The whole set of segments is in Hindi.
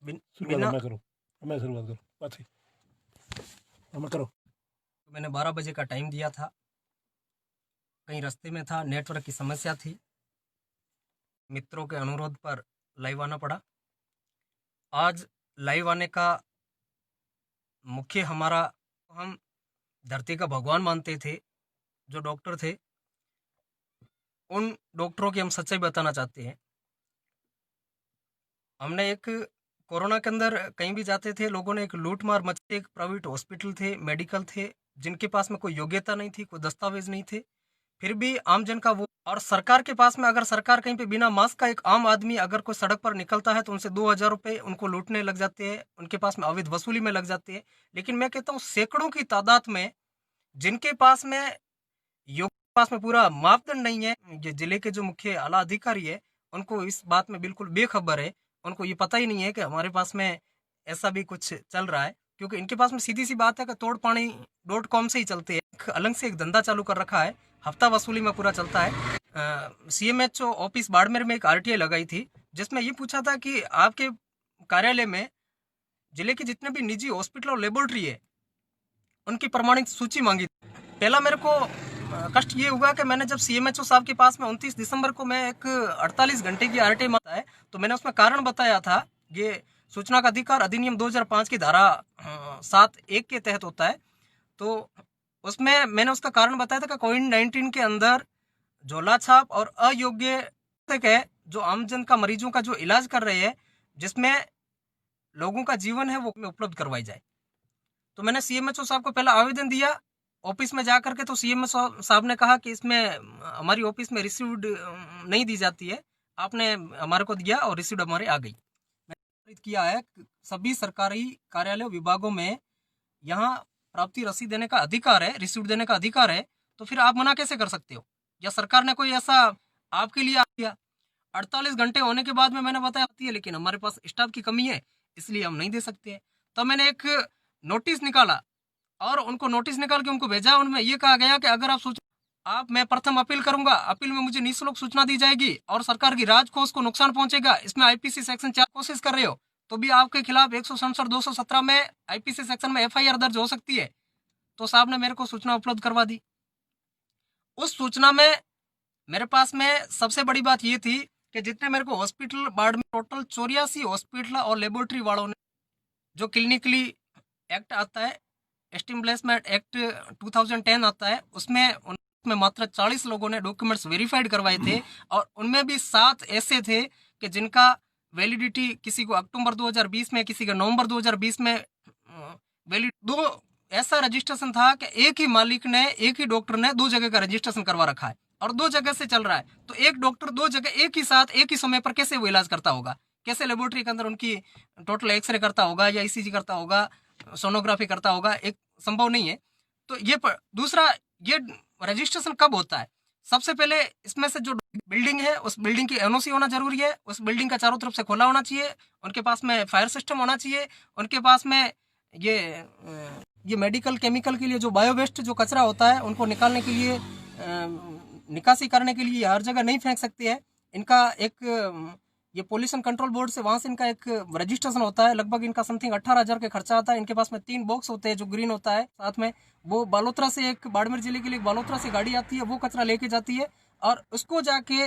बिना मैं शुरुआत करूँ बात ही मैं करो। मैंने 12 बजे का टाइम दिया था, कहीं रास्ते में था, नेटवर्क की समस्या थी, मित्रों के अनुरोध पर लाइव आना पड़ा। आज लाइव आने का मुख्य हमारा, हम धरती का भगवान मानते थे, जो डॉक्टर थे, उन डॉक्टरों की हम सच्चाई बताना चाहते हैं। हमने एक कोरोना के अंदर कहीं भी जाते थे, लोगों ने एक लूट मार मची। एक प्राइवेट हॉस्पिटल थे, मेडिकल थे, जिनके पास में कोई योग्यता नहीं थी, कोई दस्तावेज नहीं थे, फिर भी आम जन का वो, और सरकार के पास में, अगर सरकार कहीं पे बिना मास्क का, एक आम आदमी अगर कोई सड़क पर निकलता है तो उनसे 2000 रुपये उनको लूटने लग जाते हैं, उनके पास में अवैध वसूली में लग जाते हैं। लेकिन मैं कहता हूँ सैकड़ों की तादाद में जिनके पास में योग पास में पूरा मापदंड नहीं है, ये जिले के जो मुख्य आला अधिकारी है, उनको इस बात में बिल्कुल बेखबर है। उनको ये पता ही नहीं है कि हमारे पास में ऐसा भी कुछ चल रहा है, क्योंकि इनके पास में सीधी सी बात है कि तोड़पानी.com से ही चलते हैं। अलग से एक धंधा चालू कर रखा है, हफ्ता वसूली में पूरा चलता है। CMHO ऑफिस बाड़मेर में एक RTI लगाई थी, जिसमें ये पूछा था कि आपके कार्यालय में जिले के जितने भी निजी हॉस्पिटल और लेबोरेटरी है, उनकी प्रमाणित सूची मांगी। पहला मेरे को कष्ट ये हुआ कि मैंने जब CMHO साहब के पास में 29 दिसंबर को मैं एक 48 घंटे की RTI मांगा है, तो मैंने उसमें कारण बताया था। ये सूचना का अधिकार अधिनियम 2005 की धारा 7(1) के तहत होता है। तो उसमें मैंने उसका कारण बताया था कि कोविड-19 के अंदर झोला छाप और अयोग्य है, जो आमजन का मरीजों का जो इलाज कर रहे हैं, जिसमें लोगों का जीवन है, वो उपलब्ध करवाई जाए। तो मैंने CMHO साहब को पहला आवेदन दिया ऑफिस में जाकर के। तो CMHO साहब ने कहा कि इसमें हमारी ऑफिस में रिसीव्ड नहीं दी जाती है, आपने हमारे को दिया और रिसीव्ड हमारे आ गई। मैंने किया है सभी सरकारी कार्यालय विभागों में यहाँ प्राप्ति रसीद देने का अधिकार है, रिसीव्ड देने का अधिकार है, तो फिर आप मना कैसे कर सकते हो? या सरकार ने कोई ऐसा आपके लिए आ गया? 48 घंटे होने के बाद में मैंने बताया है, लेकिन हमारे पास स्टाफ की कमी है, इसलिए हम नहीं दे सकते। तो मैंने एक नोटिस निकाला और उनको नोटिस निकाल के उनको भेजा। उनमें ये कहा गया कि अगर मैं प्रथम अपील करूंगा, अपील में मुझे निःशुल्क सूचना दी जाएगी और सरकार की राजकोष को नुकसान पहुंचेगा, इसमें IPC सेक्शन 4 कोशिश कर रहे हो तो भी आपके खिलाफ 167 217 में IPC सेक्शन में FIR दर्ज हो सकती है। तो साहब ने मेरे को सूचना उपलब्ध करवा दी। उस सूचना में मेरे पास में सबसे बड़ी बात ये थी कि जितने मेरे को हॉस्पिटल बाढ़ में टोटल 84 हॉस्पिटल और लेबोरेटरी वालों ने, जो क्लिनिकली एक्ट आता है, एस्टेब्लिशमेंट एक्ट 2010 आता है, उसमें मात्र 40 लोगों ने डॉक्यूमेंट्स वेरीफाइड करवाए थे, और उनमें भी 7 ऐसे थे कि जिनका वैलिडिटी किसी को अक्टूबर 2020 में, किसी का नवंबर 2020 में वैलिड। दो ऐसा रजिस्ट्रेशन था कि एक ही मालिक ने, एक ही डॉक्टर ने 2 जगह का रजिस्ट्रेशन करवा रखा है और 2 जगह से चल रहा है। तो एक डॉक्टर 2 जगह एक ही साथ एक ही समय पर कैसे वो इलाज करता होगा? कैसे लेबोरेटरी के अंदर उनकी टोटल एक्सरे करता होगा या ECG करता होगा, सोनोग्राफी करता होगा? एक संभव नहीं है। तो ये दूसरा, ये रजिस्ट्रेशन कब होता है? सबसे पहले इसमें से जो बिल्डिंग है, उस बिल्डिंग की NOC होना जरूरी है, उस बिल्डिंग का चारों तरफ से खुला होना चाहिए, उनके पास में फायर सिस्टम होना चाहिए, उनके पास में ये मेडिकल केमिकल के लिए जो बायो वेस्ट जो कचरा होता है, उनको निकालने के लिए, निकासी करने के लिए हर जगह नहीं फेंक सकते हैं। इनका एक ये पोल्यूशन कंट्रोल बोर्ड से, वहाँ से इनका एक रजिस्ट्रेशन होता है। लगभग इनका समथिंग 18,000 का खर्चा आता है। इनके पास में 3 बॉक्स होते हैं जो ग्रीन होता है साथ में। वो बालोतरा से, एक बाड़मेर जिले के लिए बालोतरा से गाड़ी आती है, वो कचरा लेके जाती है और उसको जाके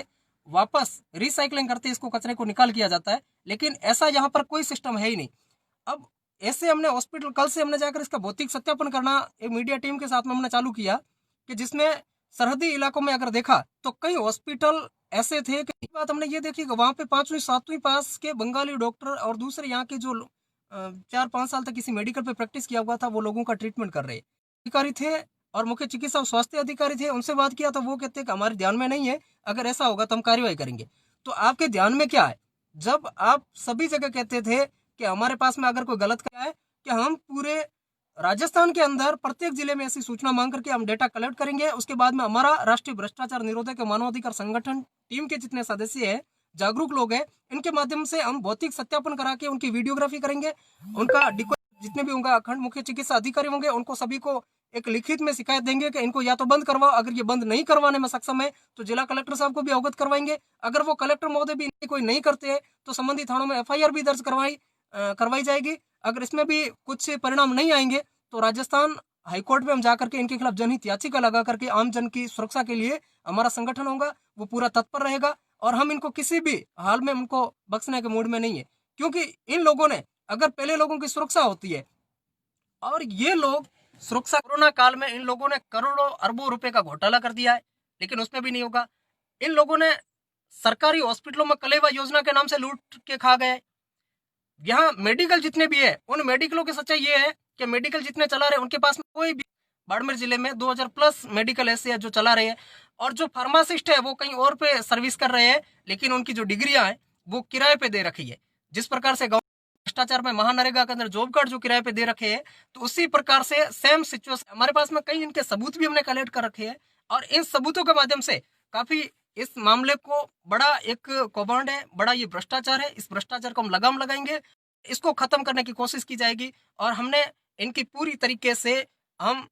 वापस रिसाइकलिंग करते, इसको कचरे को निकाल किया जाता है। लेकिन ऐसा यहाँ पर कोई सिस्टम है ही नहीं। अब ऐसे हमने हॉस्पिटल, कल से हमने जाकर इसका भौतिक सत्यापन करना एक मीडिया टीम के साथ में हमने चालू किया, कि जिसमें सरहदी इलाकों में अगर देखा तो कई हॉस्पिटल ऐसे थे कि बात हमने ये देखी कि वहाँ पे 5वीं 7वीं पास के बंगाली डॉक्टर और दूसरे यहाँ के जो 4-5 साल तक किसी मेडिकल पे प्रैक्टिस किया हुआ था, वो लोगों का ट्रीटमेंट कर रहे अधिकारी थे और मुख्य चिकित्सा और स्वास्थ्य अधिकारी थे। उनसे बात किया तो वो कहते कि हमारे ध्यान में नहीं है, अगर ऐसा होगा तो हम कार्रवाई करेंगे। तो आपके ध्यान में क्या है? जब आप सभी जगह कहते थे कि हमारे पास में अगर कोई गलत क्या है, कि हम पूरे राजस्थान के अंदर प्रत्येक जिले में ऐसी सूचना मांग करके हम डेटा कलेक्ट करेंगे। उसके बाद में हमारा राष्ट्रीय भ्रष्टाचार निरोधक मानवाधिकार संगठन टीम के जितने सदस्य हैं, जागरूक लोग हैं, इनके माध्यम से हम भौतिक सत्यापन करा के उनकी वीडियोग्राफी करेंगे। उनका जितने भी उनका खंड मुख्य चिकित्सा अधिकारी होंगे, उनको सभी को एक लिखित में शिकायत देंगे कि इनको या तो बंद करवाओ, अगर ये बंद नहीं करवाने में सक्षम है तो जिला कलेक्टर साहब को भी अवगत करवाएंगे। अगर वो कलेक्टर महोदय भी कोई नहीं करते हैं तो संबंधित थानों में FIR भी दर्ज करवाई करवाई जाएगी। अगर इसमें भी कुछ परिणाम नहीं आएंगे तो राजस्थान हाईकोर्ट में हम जाकर के इनके खिलाफ जनहित याचिका लगा करके आम जन की सुरक्षा के लिए हमारा संगठन होगा, वो पूरा तत्पर रहेगा और हम इनको किसी भी हाल में उनको बख्शने के मूड में नहीं है, क्योंकि इन लोगों ने, अगर पहले लोगों की सुरक्षा होती है और ये लोग सुरक्षा, कोरोना काल में इन लोगों ने करोड़ों अरबों रुपए का घोटाला कर दिया है, लेकिन उसमें भी नहीं होगा। इन लोगों ने सरकारी हॉस्पिटलों में कलेवा योजना के नाम से लूट के खा गए। यहाँ मेडिकल जितने भी है, उन मेडिकलों की सच्चाई ये है कि मेडिकल जितने चला रहे उनके पास में कोई भी, बाड़मेर जिले में 2000 प्लस मेडिकल ऐसे है जो चला रहे हैं, और जो फार्मासिस्ट है वो कहीं और पे सर्विस कर रहे हैं, लेकिन उनकी जो डिग्रियां हैं वो किराए पे दे रखी है। जिस प्रकार से भ्रष्टाचार में महानरेगा के अंदर जॉब कार्ड जो किराए पे दे रखे हैं, तो उसी प्रकार से सेम सिचुएशन हमारे पास में कई इनके सबूत भी हमने कलेक्ट कर रखे हैं, और इन सबूतों के माध्यम से काफी इस मामले को बड़ा एक कौभांड है, बड़ा ये भ्रष्टाचार है, इस भ्रष्टाचार को हम लगाम लगाएंगे, इसको खत्म करने की कोशिश की जाएगी, और हमने इनकी पूरी तरीके से हम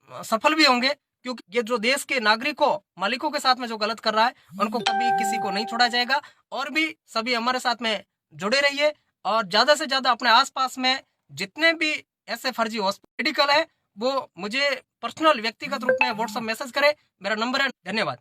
सफल भी होंगे, क्योंकि ये जो देश के नागरिकों, मालिकों के साथ में जो गलत कर रहा है उनको कभी किसी को नहीं छोड़ा जाएगा। और भी सभी हमारे साथ में जुड़े रहिए, और ज्यादा से ज्यादा अपने आसपास में जितने भी ऐसे फर्जी हॉस्पिटल है वो मुझे पर्सनल व्यक्तिगत रूप में व्हाट्सएप मैसेज करें, मेरा नंबर है। धन्यवाद।